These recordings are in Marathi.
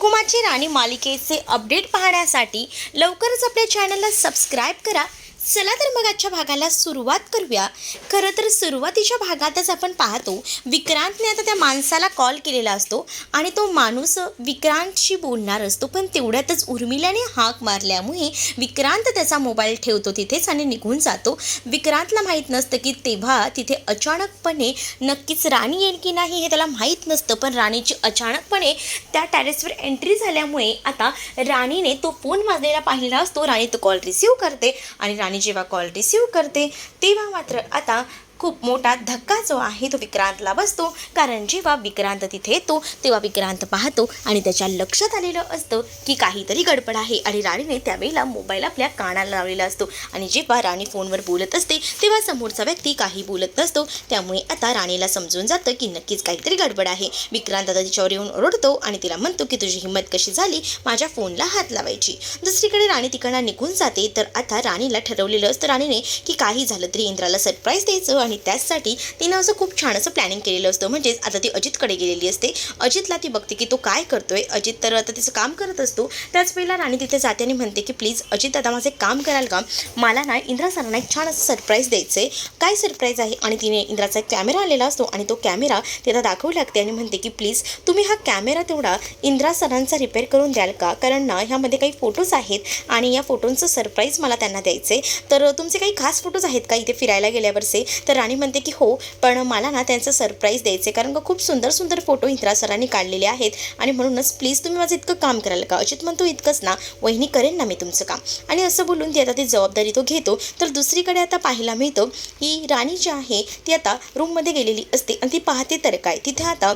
हुकुमाची राणी मालिकेचे अपडेट पाहण्यासाठी लवकरच आपल्या चॅनलला सबस्क्राईब करा। चला तर मग आजच्या भागाला सुरुवात करूया। खरं तर सुरुवातीच्या भागातच आपण पाहतो विक्रांतने आता त्या माणसाला कॉल केलेला असतो आणि तो माणूस विक्रांतशी बोलणार असतो, पण तेवढ्यातच उर्मिलाने हाक मारल्यामुळे विक्रांत त्याचा मोबाईल ठेवतो तिथेच आणि निघून जातो। विक्रांतला माहीत नसतं की तेव्हा तिथे अचानकपणे नक्कीच राणी येईल की नाही हे त्याला माहीत नसतं, पण राणीची अचानकपणे त्या टेरेसवर एंट्री झाल्यामुळे आता राणीने तो फोन वाजलेला पाहिलेला असतो। राणी तो कॉल रिसीव्ह करते आणि राणी जेव्हा कॉल रिसीव्ह करते तेव्हा मात्र आता खूप मोठा धक्का जो आहे तो विक्रांतला बसतो, कारण जेव्हा विक्रांत तिथे येतो तेव्हा विक्रांत पाहतो आणि त्याच्या लक्षात आलेलं असतं की काहीतरी गडबड आहे आणि राणीने त्यावेळेला मोबाईल आपल्या कानाला लावलेला असतो आणि जेव्हा राणी फोनवर बोलत असते तेव्हा समोरचा व्यक्ती काही बोलत नसतो, त्यामुळे आता राणीला समजून जातं की नक्कीच काहीतरी गडबड आहे। विक्रांत आता तिच्यावर येऊन ओरडतो आणि तिला म्हणतो की तुझी हिंमत कशी झाली माझ्या फोनला हात लावायची। दुसरीकडे राणी तिकडनं निघून जाते, तर आता राणीला ठरवलेलं असतं राणीने की काही झालं तरी इंद्राला सरप्राईज द्यायचं आणि त्यासाठी तिनं असं खूप छान असं प्लॅनिंग केलेलं असतं। म्हणजेच आता ती अजितकडे गेलेली असते, अजितला ती बघते की तो काय करतोय। अजित तर आता तिचं काम करत असतो, त्याच वेळेला राणी तिथे जाते आणि म्हणते की प्लीज अजित आता माझे काम कराल का, मला ना इंद्रा सरांना एक छान असं सरप्राईज द्यायचं आहे। काय सरप्राईज आहे, आणि तिने इंद्राचा एक कॅमेरा आलेला असतो आणि तो कॅमेरा तिला दाखवू लागते आणि म्हणते की प्लीज तुम्ही हा कॅमेरा तेवढा इंद्रा सरांचा रिपेअर करून द्याल का, कारण ना ह्यामध्ये काही फोटोज आहेत आणि या फोटोंचं सरप्राईज मला त्यांना द्यायचं आहे। तर तुमचे काही खास फोटोज आहेत का इथे फिरायला गेल्यावरचे। तर राणी म्हणते की हो, पण मला ना त्यांचं सरप्राईज द्यायचं आहे, कारण का खूप सुंदर सुंदर फोटो इंद्रा सरांनी काढलेले आहेत आणि म्हणूनच प्लीज तुम्ही माझं इतकं काम कराल का। अजित म्हणतो इतकंच ना वहिनी, करेन ना मी तुमचं काम, आणि असं बोलून ती आता ती जबाबदारी तो घेतो। तर दुसरीकडे आता पाहायला मिळतं की राणी जी आहे ती आता रूममध्ये गेलेली असते आणि ती पाहते तर काय तिथे आता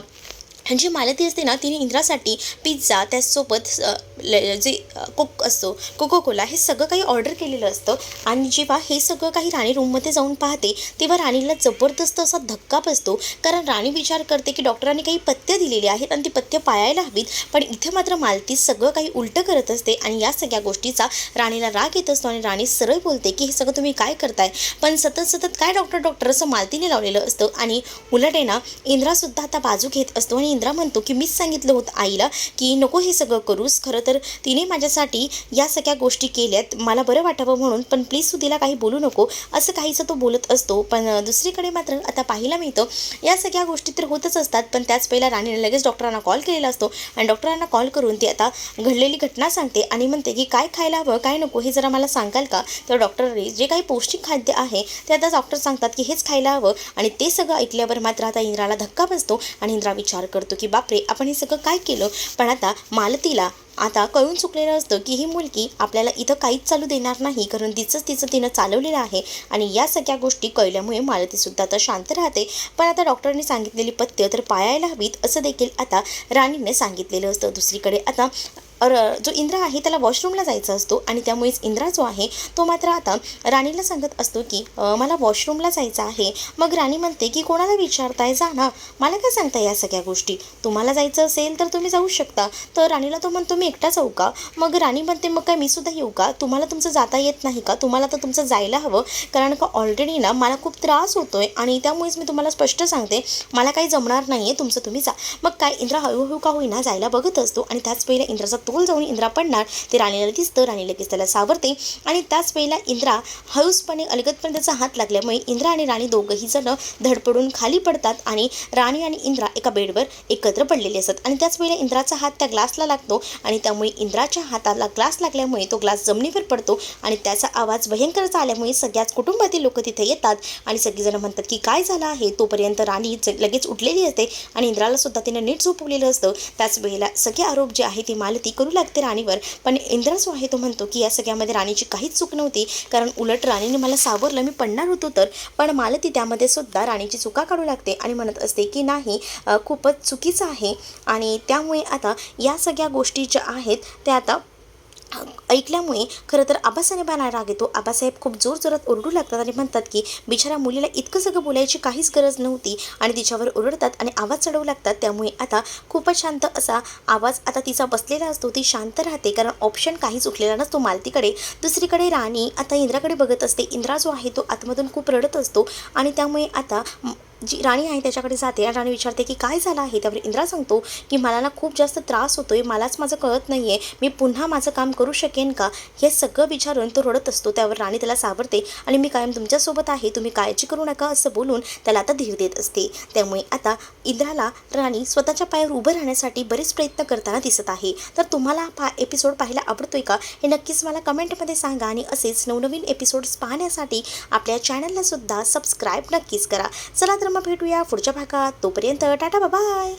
जी मालती असते ना तिने इंद्रासाठी पिझ्झा त्याचसोबत जे कोक असतो कोको कोला हे सगळं काही ऑर्डर केलेलं असतं। आणि जेव्हा हे सगळं काही राणी रूममध्ये जाऊन पाहते तेव्हा राणीला जबरदस्त असा धक्का बसतो, कारण राणी विचार करते की डॉक्टरांनी काही पथ्य दिलेली आहेत आणि ती पथ्य पाळायला हवीत, पण इथे मात्र मालती सगळं काही उलटं करत असते आणि या सगळ्या गोष्टीचा राणीला राग येत असतो आणि राणी सरळ बोलते की हे सगळं तुम्ही काय करताय, पण सतत काय डॉक्टर असं मालतीने लावलेलं असतं। आणि उलट आहे ना इंद्रासुद्धा आता बाजू घेत असतो आणि इंद्रा म्हणतो की मीच सांगितलं होतं आईला की नको हे सगळं करूस, खरं तर तिने माझ्यासाठी या सगळ्या गोष्टी केल्यात मला बरं वाटावं म्हणून, पण प्लीज तू तिला काही बोलू नको, असं काहीचं तो बोलत असतो। पण दुसरीकडे मात्र आता पाहायला मिळतं या सगळ्या गोष्टी तर होतच असतात, पण त्याच पहिला राणीने लगेच डॉक्टरांना कॉल केलेला असतो आणि डॉक्टरांना कॉल करून ती आता घडलेली घटना सांगते आणि म्हणते की काय खायला हवं काय नको हे जरा मला सांगाल का। तर डॉक्टरने जे काही पौष्टिक खाद्य आहे ते आता डॉक्टर सांगतात की हेच खायला हवं, आणि ते सगळं ऐकल्यावर मात्र आता इंद्राला धक्का बसतो आणि इंद्रा विचार करतो की बापरे आपण हे सगळं काय केलं। पण आता मालतीला आता कळून चुकलेलं असतं की ही मुलगी आपल्याला इथं काहीच चालू देणार नाही, कारण तिचं तिनं चालवलेलं आहे आणि या सगळ्या गोष्टी कळल्यामुळे मालतीसुद्धा आता शांत राहते। पण आता डॉक्टरने सांगितलेली पथ्य तर पाळायला हवीत असं देखील आता राणीने सांगितलेलं असतं। दुसरीकडे आता जो इंद्रा आहे त्याला वॉशरूमला जायचं असतो आणि त्यामुळेच इंद्रा जो आहे तो मात्र आता राणीला सांगत असतो की मला वॉशरूमला जायचं आहे। मग राणी म्हणते की कोणाला विचारताय, जा ना, मला काय सांगताय या सगळ्या गोष्टी, तुम्हाला जायचं असेल तर तुम्ही जाऊ शकता। तर राणीला तो म्हणतो मी एकटा जाऊ का, मग राणी म्हणते मग काय मी सुद्धा येऊ का, तुम्हाला तुमचं जाता येत नाही का, तुम्हाला तर तुमचं जायला हवं, कारण का ऑलरेडी ना मला खूप त्रास होतोय आणि त्यामुळेच मी तुम्हाला स्पष्ट सांगते मला काही जमणार नाही आहे, तुमचं तुम्ही जा। मग काय इंद्रा हळूहळू का होईना जायला बघत असतो आणि त्याच वेळेला इंद्राचा तोल जाऊन इंद्रा पडणार ते राणीला दिसतं, राणी लगेच त्याला सावरते आणि त्याच वेळेला इंद्रा हळूसपणे अलगदपणे त्याचा हात लागल्यामुळे इंद्रा आणि राणी दोघंही जण धडपडून खाली पडतात आणि राणी आणि इंद्रा एका बेडवर एकत्र पडलेले असतात। आणि त्याच वेळेला इंद्राचा हात त्या ग्लासला लागतो आणि त्यामुळे इंद्राच्या हाताला ग्लास लागल्यामुळे तो ग्लास जमिनीवर पडतो आणि त्याचा आवाज भयंकरचा आल्यामुळे सगळ्याच कुटुंबातील लोक तिथे येतात आणि सगळेजण म्हणतात की काय झालं आहे। तोपर्यंत राणी लगेच उठलेली असते आणि इंद्राला सुद्धा तिने नीट झोपवलेलं असतं। त्याच वेळेला सगळे आरोप जे आहे ते मालती करू लागते राणीवर, पण इंद्रा जो आहे तो म्हणतो की या सगळ्यामध्ये राणीची काहीच चूक नव्हती, कारण उलट राणीने मला सावरलं, मी पडणार होतो तर, पण मालती त्यामध्ये सुद्धा राणीची चुका काढू लागते आणि म्हणत असते की नाही खूपच चुकीचं आहे। आणि त्यामुळे आता या सगळ्या गोष्टी ज्या आहेत त्या आता ऐकल्यामुळे खरं तर आबासाहेबांना राग येतो। आबासाहेब खूप जोरजोरात ओरडू लागतात आणि म्हणतात की बिचारा मुलीला इतकं सगळं बोलायची काहीच गरज नव्हती, आणि तिच्यावर ओरडतात आणि आवाज चढवू लागतात। त्यामुळे आता खूपच शांत असा आवाज आता तिचा बसलेला असतो, ती शांत राहते कारण ऑप्शन काहीच उठलेला नसतो मालतीकडे। दुसरीकडे राणी आता इंद्राकडे बघत असते, इंद्रा जो आहे तो आतमधून खूप रडत असतो आणि त्यामुळे आता जी राणी आहे त्याच्याकडे जाते आणि राणी विचारते की काय झालं आहे. त्यावर इंद्रा सांगतो की मला ना खूप जास्त त्रास होतोय, मलाच माझं कळत नाही आहे, मी पुन्हा माझं काम करू शकेन का, हे सगळं विचारून तो रडत असतो. त्यावर राणी त्याला सावरते आणि मी कायम तुमच्यासोबत आहे, तुम्ही काळजी करू नका असं बोलून त्याला आता धीर देत असते. त्यामुळे आता इंद्राला राणी स्वतःच्या पायावर उभं राहण्यासाठी बरेच प्रयत्न करताना दिसत आहे. तर तुम्हाला एपिसोड पाहायला आवडतोय का हे नक्कीच मला कमेंटमध्ये सांगा आणि असेच नवनवीन एपिसोड्स पाहण्यासाठी आपल्या चॅनलला सुद्धा सबस्क्राईब नक्कीच करा. चला तर मग भेटूया पुढच्या भागात. तोपर्यंत टाटा बाय.